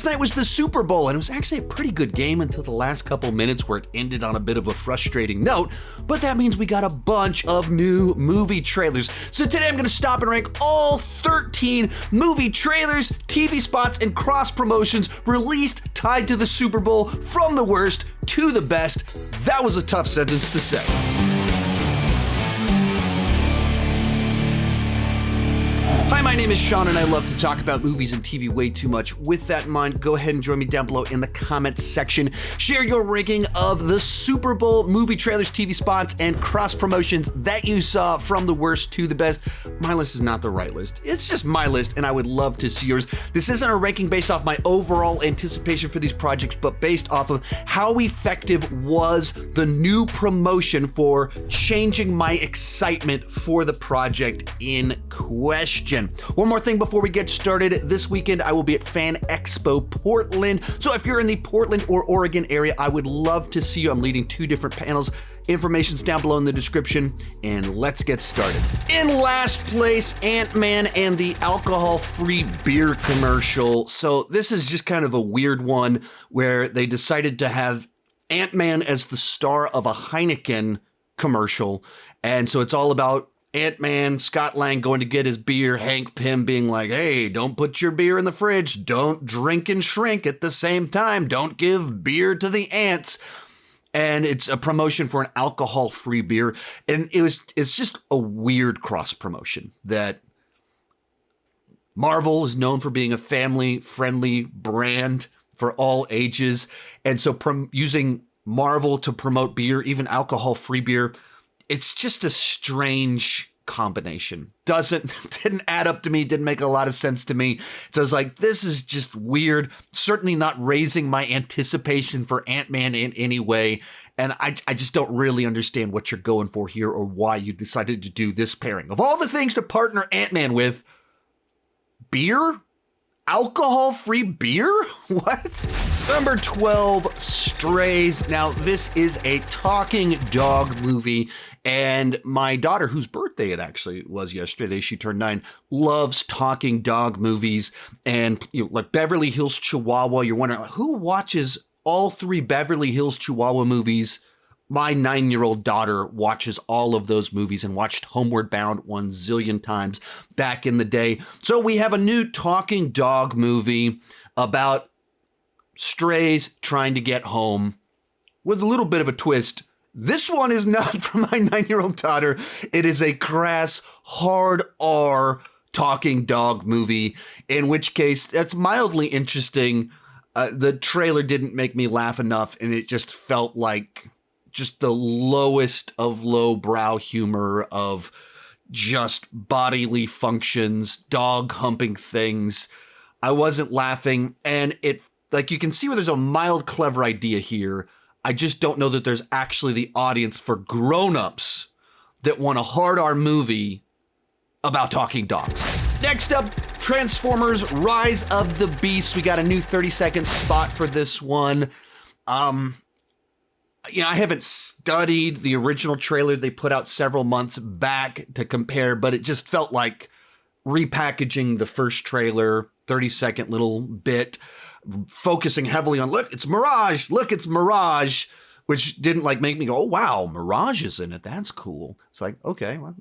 night was the Super Bowl, and it was actually a pretty good game until the last couple minutes where it ended on a bit of a frustrating note, but that means we got a bunch of new movie trailers. So today I'm going to stop and rank all 13 movie trailers, TV spots, and cross promotions released tied to the Super Bowl from the worst to the best. That was a tough sentence to say. Hi, my name is Sean, and I love to talk about movies and TV way too much. With that in mind, go ahead and join me down below in the comments section. Share your ranking of the Super Bowl movie trailers, TV spots, and cross promotions that you saw from the worst to the best. My list is not the right list. It's just my list, and I would love to see yours. This isn't a ranking based off my overall anticipation for these projects, but based off of how effective was the new promotion for changing my excitement for the project in question. One more thing before we get started. This weekend, I will be at Fan Expo Portland. So if you're in the Portland or Oregon area, I would love to see you. I'm leading 2 different panels. Information's down below in the description, and let's get started. In last place, AntMan and the alcohol-free beer commercial. So this is just kind of a weird one where they decided to have AntMan as the star of a Heineken commercial. And so it's all about Ant-Man, Scott Lang going to get his beer, Hank Pym being like, hey, don't put your beer in the fridge, don't drink and shrink at the same time, don't give beer to the ants. And it's a promotion for an alcohol-free beer. And it's just a weird cross-promotion that Marvel is known for being a family-friendly brand for all ages. And so using Marvel to promote beer, even alcohol-free beer, it's just a strange combination. Didn't add up to me, didn't make a lot of sense to me. So I was like, this is just weird. Certainly not raising my anticipation for Ant-Man in any way. And I just don't really understand what you're going for here or why you decided to do this pairing. Of all the things to partner Ant-Man with, beer? Alcohol-free beer? What? Number 12, Strays. Now, this is a talking dog movie, and my daughter, whose birthday it actually was yesterday, she turned 9, loves talking dog movies. And like Beverly Hills Chihuahua, you're wondering, who watches all 3 Beverly Hills Chihuahua movies? My 9-year-old daughter watches all of those movies and watched Homeward Bound 1 zillion times back in the day. So we have a new talking dog movie about strays trying to get home with a little bit of a twist. This one is not for my 9-year-old daughter. It is a crass, hard R talking dog movie, in which case that's mildly interesting. The trailer didn't make me laugh enough, and it just felt like just the lowest of lowbrow humor of just bodily functions, dog humping things. I wasn't laughing, and it, like, you can see where there's a mild clever idea here. I just don't know that there's actually the audience for grown-ups that want a hard R movie about talking dogs. Next up, Transformers Rise of the Beast. We got a new 30-second spot for this one. I haven't studied the original trailer they put out several months back to compare, but it just felt like repackaging the first trailer, 30-second little bit, focusing heavily on, look, it's Mirage, which didn't like make me go, oh, wow, Mirage is in it. That's cool. It's like, okay, well,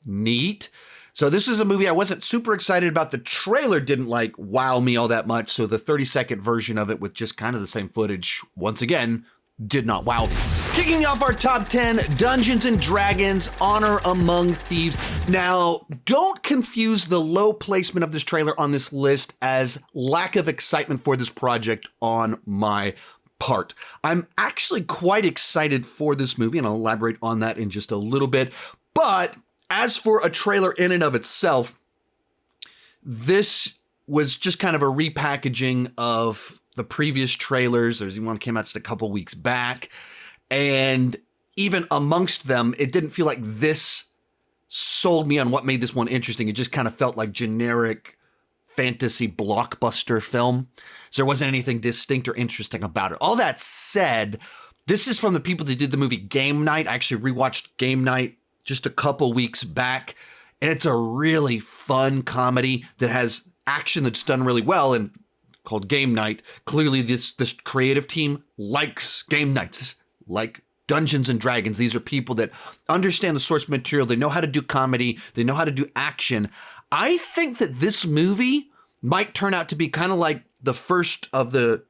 neat. So this is a movie I wasn't super excited about. The trailer didn't like wow me all that much. So the 30-second version of it with just kind of the same footage, once again, did not wow me. Kicking off our top 10, Dungeons & Dragons: Honor Among Thieves. Now, don't confuse the low placement of this trailer on this list as lack of excitement for this project on my part. I'm actually quite excited for this movie, and I'll elaborate on that in just a little bit. But as for a trailer in and of itself, this was just kind of a repackaging of the previous trailers. There's one that came out just a couple weeks back. And even amongst them, it didn't feel like this sold me on what made this one interesting. It just kind of felt like generic fantasy blockbuster film. So there wasn't anything distinct or interesting about it. All that said, this is from the people that did the movie Game Night. I actually rewatched Game Night just a couple weeks back. And it's a really fun comedy that has action that's done really well. And called Game Night. Clearly, this creative team likes game nights, like Dungeons and Dragons. These are people that understand the source material. They know how to do comedy. They know how to do action. I think that this movie might turn out to be kind of like the first of the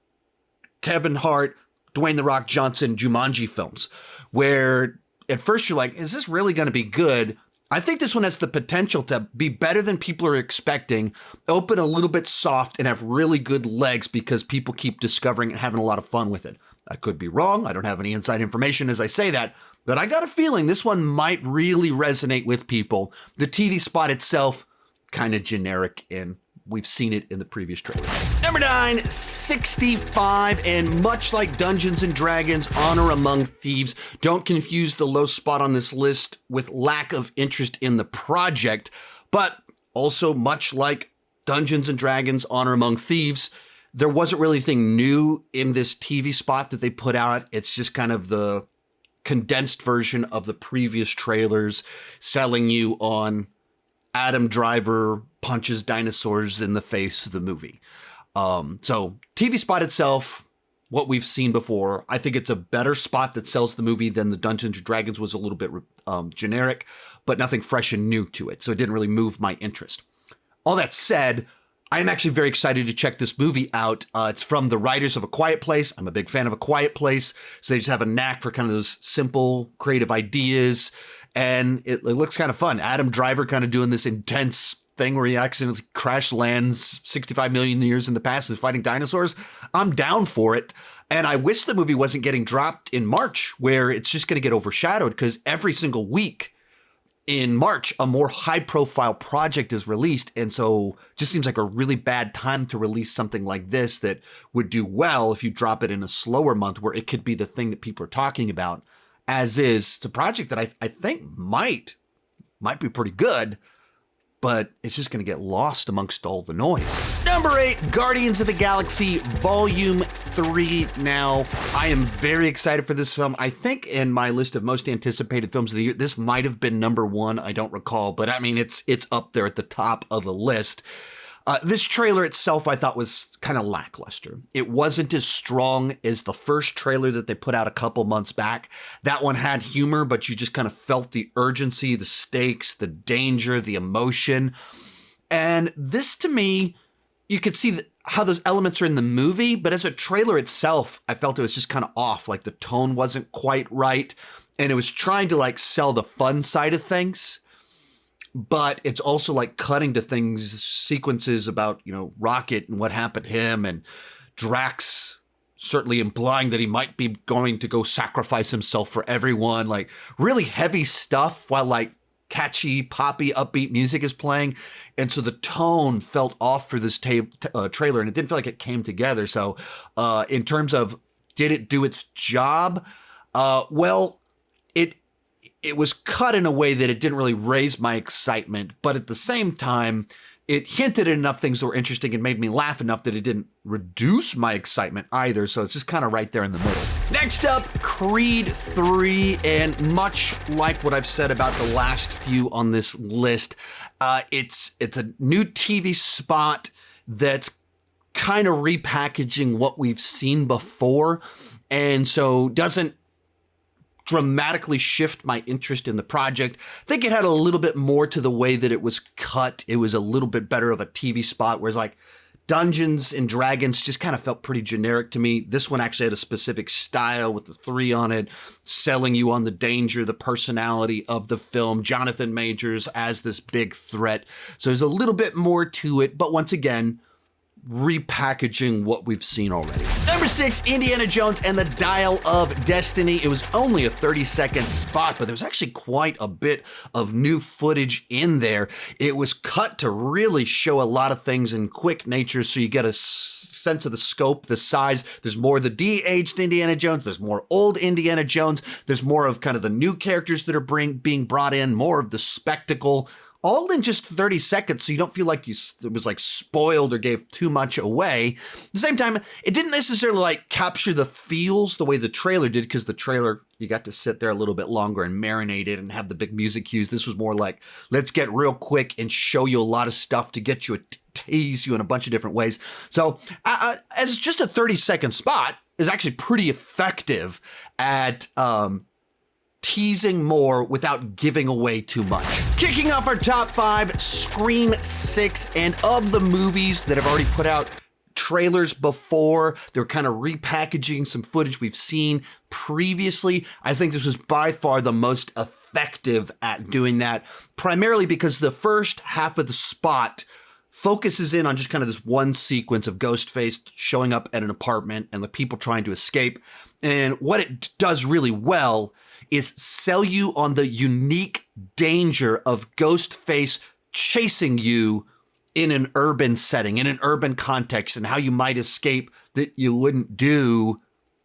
Kevin Hart, Dwayne "The Rock" Johnson Jumanji films, where at first you're like, is this really going to be good? I think this one has the potential to be better than people are expecting, open a little bit soft, and have really good legs because people keep discovering and having a lot of fun with it. I could be wrong. I don't have any inside information as I say that, but I got a feeling this one might really resonate with people. The TV spot itself, kind of generic, and we've seen it in the previous trailer. Number 9, 65, and much like Dungeons and Dragons, Honor Among Thieves, don't confuse the low spot on this list with lack of interest in the project, but also much like Dungeons and Dragons, Honor Among Thieves, there wasn't really anything new in this TV spot that they put out. It's just kind of the condensed version of the previous trailers, selling you on Adam Driver punches dinosaurs in the face of the movie. So TV spot itself, what we've seen before, I think it's a better spot that sells the movie than the Dungeons and Dragons was a little bit generic, but nothing fresh and new to it. So it didn't really move my interest. All that said, I'm actually very excited to check this movie out. It's from the writers of A Quiet Place. I'm a big fan of A Quiet Place. So they just have a knack for kind of those simple, creative ideas. And it looks kind of fun. Adam Driver kind of doing this intense thing where he accidentally crash lands 65 million years in the past and fighting dinosaurs. I'm down for it. And I wish the movie wasn't getting dropped in March, where it's just going to get overshadowed, because every single week in March, a more high-profile project is released. And so it just seems like a really bad time to release something like this that would do well if you drop it in a slower month where it could be the thing that people are talking about. As is, it's a project that I think might be pretty good, but it's just going to get lost amongst all the noise. Number 8, Guardians of the Galaxy Volume 3. Now, I am very excited for this film. I think in my list of most anticipated films of the year, this might have been number 1. I don't recall, but I mean, it's up there at the top of the list. This trailer itself, I thought, was kind of lackluster. It wasn't as strong as the first trailer that they put out a couple months back. That one had humor, but you just kind of felt the urgency, the stakes, the danger, the emotion. And this, to me, you could see how those elements are in the movie, but as a trailer itself, I felt it was just kind of off. Like the tone wasn't quite right, and it was trying to like sell the fun side of things. But it's also like cutting to things, sequences about, Rocket and what happened to him, and Drax certainly implying that he might be going to go sacrifice himself for everyone. Like really heavy stuff while like catchy, poppy, upbeat music is playing. And so the tone felt off for this trailer, and it didn't feel like it came together. So in terms of, did it do its job? Well, it was cut in a way that it didn't really raise my excitement, but at the same time, it hinted at enough things that were interesting and made me laugh enough that it didn't reduce my excitement either. So it's just kind of right there in the middle. Next up, Creed 3. And much like what I've said about the last few on this list, it's a new TV spot that's kind of repackaging what we've seen before. And so doesn't dramatically shift my interest in the project. I think it had a little bit more to the way that it was cut. It was a little bit better of a TV spot, whereas like Dungeons and Dragons just kind of felt pretty generic to me. This one actually had a specific style with the 3 on it, selling you on the danger, the personality of the film, Jonathan Majors as this big threat. So there's a little bit more to it, but once again, repackaging what we've seen already. Number 6, Indiana Jones and the Dial of Destiny. It was only a 30-second spot, but there was actually quite a bit of new footage in there. It was cut to really show a lot of things in quick nature, so you get a sense of the scope, the size. There's more of the de-aged Indiana Jones. There's more old Indiana Jones. There's more of kind of the new characters that are being brought in, more of the spectacle. all in just 30 seconds, so you don't feel like it was like spoiled or gave too much away. At the same time, it didn't necessarily like capture the feels the way the trailer did, because the trailer, you got to sit there a little bit longer and marinate it and have the big music cues. This was more like, let's get real quick and show you a lot of stuff to get you tease you in a bunch of different ways. So as just a 30-second spot is actually pretty effective at teasing more without giving away too much. Kicking off our top 5, Scream 6, and of the movies that have already put out trailers before, they're kind of repackaging some footage we've seen previously. I think this was by far the most effective at doing that, primarily because the first half of the spot focuses in on just kind of this one sequence of Ghostface showing up at an apartment and the people trying to escape. And what it does really well is sell you on the unique danger of Ghostface chasing you in an urban setting, in an urban context, and how you might escape that you wouldn't do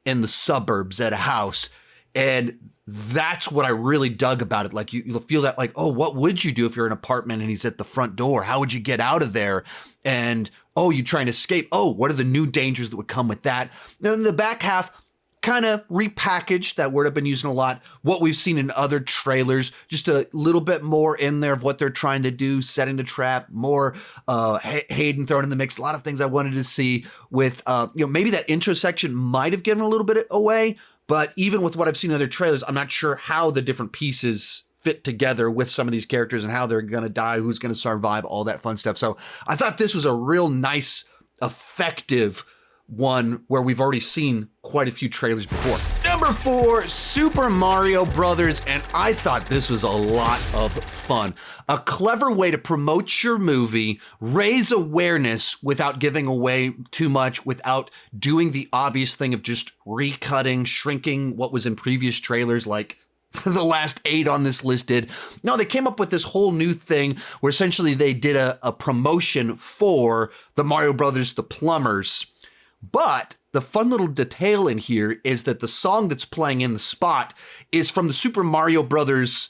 in the suburbs at a house. And that's what I really dug about it. Like you'll feel that like, oh, what would you do if you're in an apartment and he's at the front door? How would you get out of there? And, oh, you're trying to escape. Oh, what are the new dangers that would come with that? Now in the back half, kind of repackaged, that word I've been using a lot, what we've seen in other trailers, just a little bit more in there of what they're trying to do, setting the trap, more Hayden thrown in the mix, a lot of things I wanted to see with, maybe that intro section might have given a little bit away, but even with what I've seen in other trailers, I'm not sure how the different pieces fit together with some of these characters and how they're going to die, who's going to survive, all that fun stuff. So I thought this was a real nice, effective one where we've already seen quite a few trailers before. Number 4, Super Mario Brothers, and I thought this was a lot of fun. A clever way to promote your movie, raise awareness without giving away too much, without doing the obvious thing of just recutting, shrinking what was in previous trailers like the last 8 on this list did. No, they came up with this whole new thing where essentially they did a promotion for the Mario Brothers, the Plumbers. But the fun little detail in here is that the song that's playing in the spot is from the Super Mario Brothers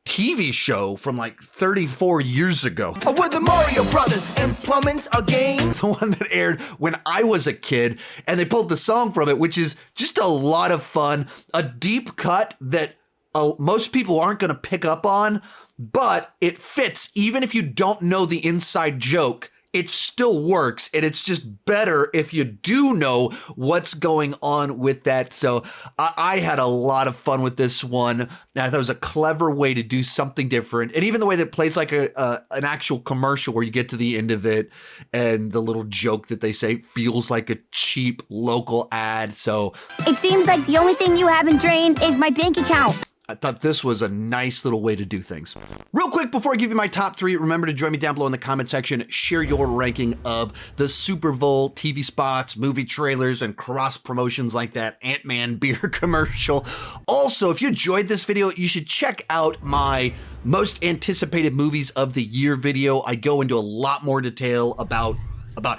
TV show from like 34 years ago. We're the Mario Brothers and plumbing's a game. The one that aired when I was a kid, and they pulled the song from it, which is just a lot of fun. A deep cut that most people aren't going to pick up on, but it fits even if you don't know the inside joke. It still works, and it's just better if you do know what's going on with that. So I had a lot of fun with this one. And I thought it was a clever way to do something different. And even the way that it plays like an actual commercial where you get to the end of it and the little joke that they say feels like a cheap local ad. So it seems like the only thing you haven't drained is my bank account. I thought this was a nice little way to do things. Real quick, before I give you my top 3, remember to join me down below in the comment section. Share your ranking of the Super Bowl TV spots, movie trailers, and cross promotions like that AntMan beer commercial. Also, if you enjoyed this video, you should check out my most anticipated movies of the year video. I go into a lot more detail about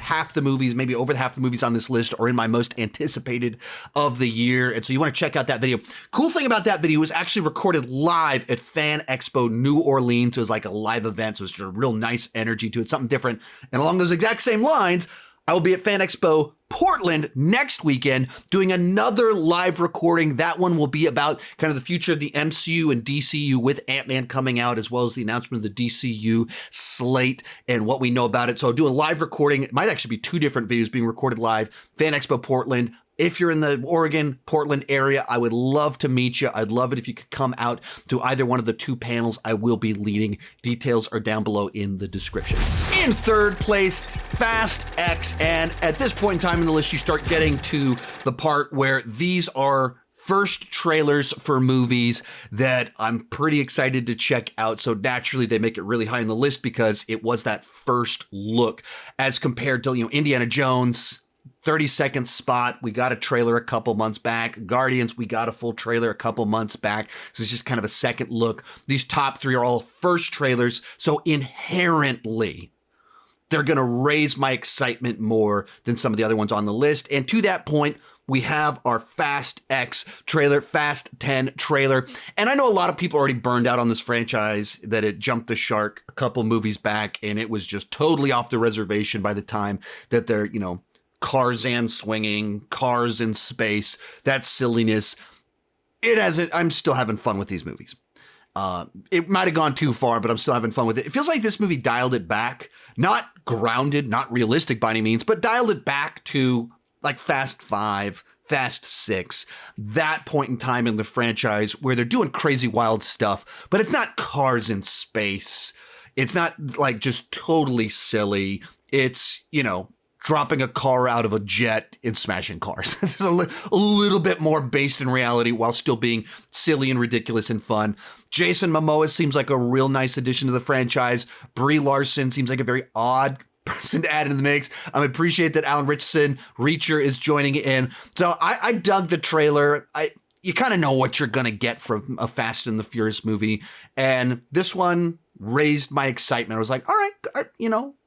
half the movies, maybe over half the movies on this list are in my most anticipated of the year. And so you want to check out that video. Cool thing about that video was actually recorded live at Fan Expo New Orleans. It was like a live event. So it's just a real nice energy to it, something different. And along those exact same lines, I will be at Fan Expo Portland next weekend doing another live recording. That one will be about kind of the future of the MCU and DCU with Ant-Man coming out, as well as the announcement of the DCU slate and what we know about it. So I'll do a live recording. It might actually be 2 different videos being recorded live. Fan Expo Portland. If you're in the Oregon, Portland area, I would love to meet you. I'd love it if you could come out to either one of the 2 panels I will be leading. Details are down below in the description. In 3rd place, Fast X. And at this point in time in the list, you start getting to the part where these are first trailers for movies that I'm pretty excited to check out. So naturally, they make it really high on the list because it was that first look as compared to, Indiana Jones, 30-second spot. We got a trailer a couple months back. Guardians, we got a full trailer a couple months back. So it's just kind of a second look. These top 3 are all first trailers. So inherently, they're going to raise my excitement more than some of the other ones on the list. And to that point, we have our Fast X trailer, Fast 10 trailer. And I know a lot of people already burned out on this franchise, that it jumped the shark a couple movies back and it was just totally off the reservation by the time that they're, Tarzan swinging, cars in space, that silliness. It hasn't, I'm still having fun with these movies. It might have gone too far, but I'm still having fun with it. It feels like this movie dialed it back, not grounded, not realistic by any means, but dialed it back to like Fast 5, Fast 6, that point in time in the franchise where they're doing crazy wild stuff, but it's not cars in space. It's not like just totally silly. It's, dropping a car out of a jet and smashing cars. It's a little bit more based in reality while still being silly and ridiculous and fun. Jason Momoa seems like a real nice addition to the franchise. Brie Larson seems like a very odd person to add into the mix. I appreciate that Alan Ritchson, Reacher, is joining in. So I dug the trailer. You kind of know what you're going to get from a Fast and the Furious movie. And this one raised my excitement. I was like, all right,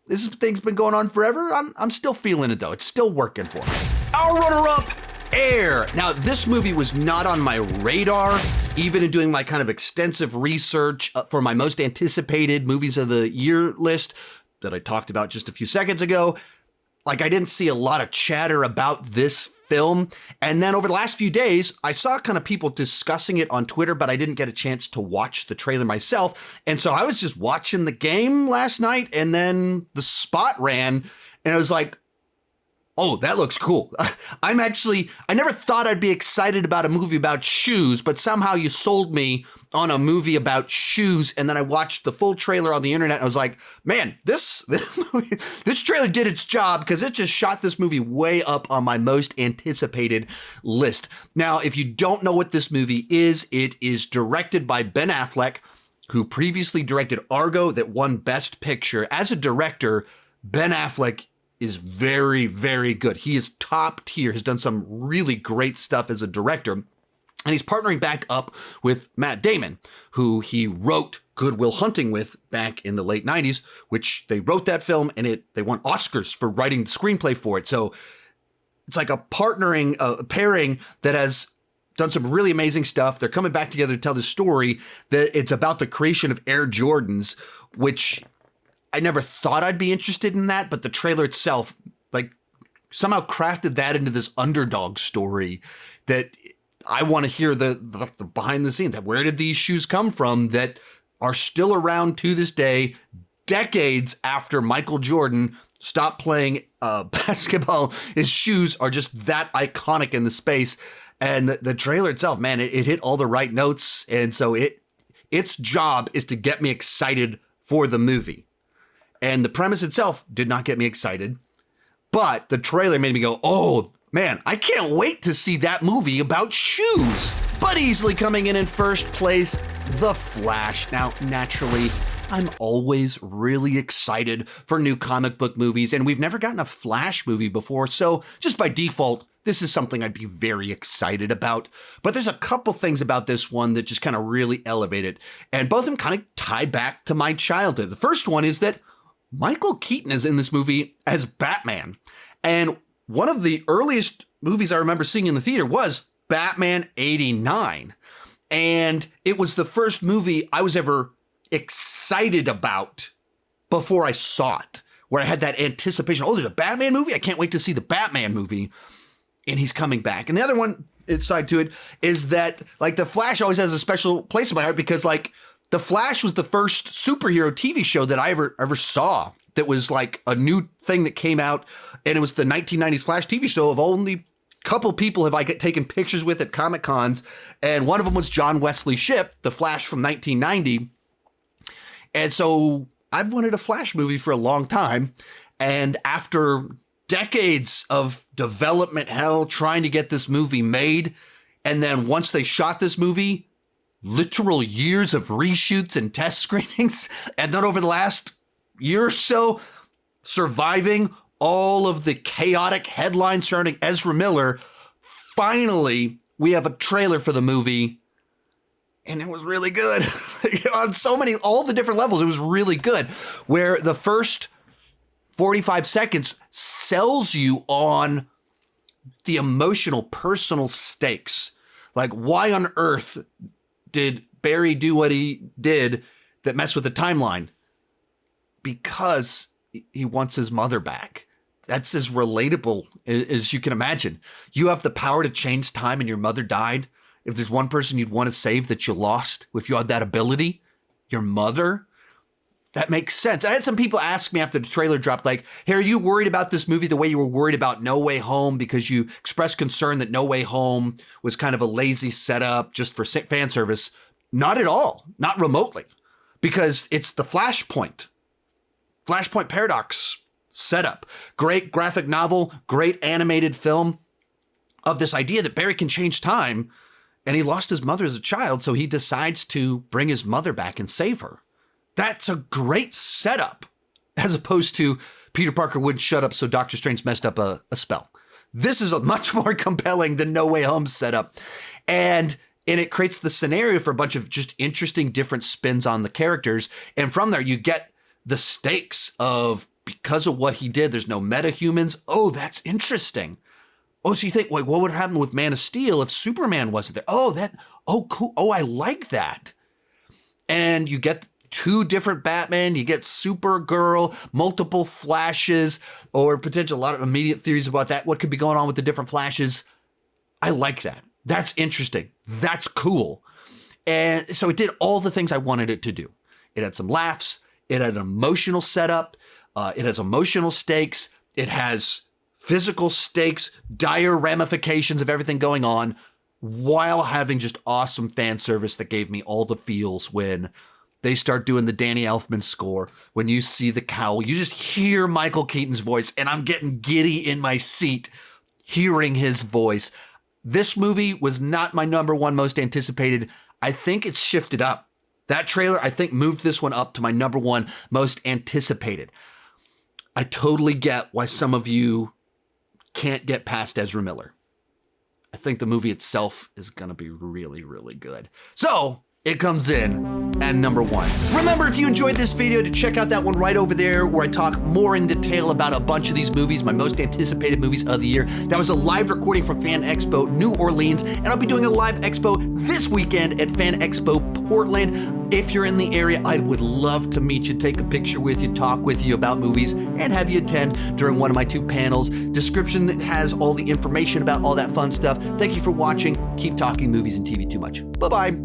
this thing's been going on forever. I'm still feeling it, though. It's still working for me. Our runner-up, Air. Now, this movie was not on my radar, even in doing my kind of extensive research for my most anticipated movies of the year list that I talked about just a few seconds ago. Like, I didn't see a lot of chatter about this film. And then over the last few days, I saw kind of people discussing it on Twitter, but I didn't get a chance to watch the trailer myself. And so I was just watching the game last night, and then the spot ran, and I was like, oh, that looks cool. I never thought I'd be excited about a movie about shoes, but somehow you sold me on a movie about shoes. And then I watched the full trailer on the internet. And I was like, man, this trailer did its job, because it just shot this movie way up on my most anticipated list. Now, if you don't know what this movie is, it is directed by Ben Affleck, who previously directed Argo, that won Best Picture. As a director, Ben Affleck is very, very good. He is top tier, has done some really great stuff as a director. And he's partnering back up with Matt Damon, who he wrote Good Will Hunting with back in the late 90s, which they wrote that film and they won Oscars for writing the screenplay for it. So it's like a pairing that has done some really amazing stuff. They're coming back together to tell the story that it's about the creation of Air Jordans, which I never thought I'd be interested in that, but the trailer itself, like, somehow crafted that into this underdog story that I want to hear the behind the scenes. Where did these shoes come from that are still around to this day, decades after Michael Jordan stopped playing basketball? His shoes are just that iconic in the space. And the trailer itself, man, it hit all the right notes. And so its job is to get me excited for the movie. And the premise itself did not get me excited, but the trailer made me go, oh, man, I can't wait to see that movie about shoes. But easily coming in first place, The Flash. Now, naturally, I'm always really excited for new comic book movies, and we've never gotten a Flash movie before, so just by default, this is something I'd be very excited about. But there's a couple things about this one that just kind of really elevate it, and both of them kind of tie back to my childhood. The first one is that Michael Keaton is in this movie as Batman. And one of the earliest movies I remember seeing in the theater was Batman 89. And it was the first movie I was ever excited about before I saw it, where I had that anticipation. Oh, there's a Batman movie? I can't wait to see the Batman movie. And he's coming back. And the other one, side to it, is that, like, The Flash always has a special place in my heart because, like, The Flash was the first superhero TV show that I ever saw that was like a new thing that came out, and it was the 1990s Flash TV show of only a couple people have I taken pictures with at Comic Cons, and one of them was John Wesley Shipp, the Flash from 1990. And so I've wanted a Flash movie for a long time, and after decades of development hell trying to get this movie made, and then once they shot this movie, literal years of reshoots and test screenings, and then over the last year or so, surviving all of the chaotic headlines surrounding Ezra Miller, finally, we have a trailer for the movie, and it was really good. On all the different levels, it was really good, where the first 45 seconds sells you on the emotional, personal stakes. Like, why on earth did Barry do what he did that messed with the timeline? Because he wants his mother back. That's as relatable as you can imagine. You have the power to change time and your mother died. If there's one person you'd want to save that you lost, if you had that ability, your mother, that makes sense. I had some people ask me after the trailer dropped, like, hey, are you worried about this movie the way you were worried about No Way Home? Because you expressed concern that No Way Home was kind of a lazy setup just for fan service. Not at all. Not remotely. Because it's the Flashpoint paradox setup. Great graphic novel, great animated film of this idea that Barry can change time, and he lost his mother as a child, so he decides to bring his mother back and save her. That's a great setup, as opposed to Peter Parker wouldn't shut up, so Doctor Strange messed up a spell. This is a much more compelling than No Way Home setup. And it creates the scenario for a bunch of just interesting different spins on the characters. And from there, you get the stakes of, because of what he did, there's no metahumans. Oh, that's interesting. Oh, so you think, like, what would happen with Man of Steel if Superman wasn't there? Oh, cool. Oh, I like that. And you get 2 different Batman, you get Supergirl, multiple Flashes, or potential a lot of immediate theories about that. What could be going on with the different Flashes? I like that. That's interesting. That's cool. And so it did all the things I wanted it to do. It had some laughs. It had an emotional setup. It has emotional stakes. It has physical stakes, dire ramifications of everything going on, while having just awesome fan service that gave me all the feels when they start doing the Danny Elfman score. When you see the cowl, you just hear Michael Keaton's voice, and I'm getting giddy in my seat hearing his voice. This movie was not my number one most anticipated. I think it's shifted up. That trailer, I think, moved this one up to my number one most anticipated. I totally get why some of you can't get past Ezra Miller. I think the movie itself is going to be really, really good. So it comes in at number one. Remember, if you enjoyed this video, to check out that one right over there where I talk more in detail about a bunch of these movies, my most anticipated movies of the year. That was a live recording from Fan Expo New Orleans, and I'll be doing a live expo this weekend at Fan Expo Portland. If you're in the area, I would love to meet you, take a picture with you, talk with you about movies, and have you attend during one of my 2 panels. Description that has all the information about all that fun stuff. Thank you for watching. Keep talking movies and TV too much. Bye-bye.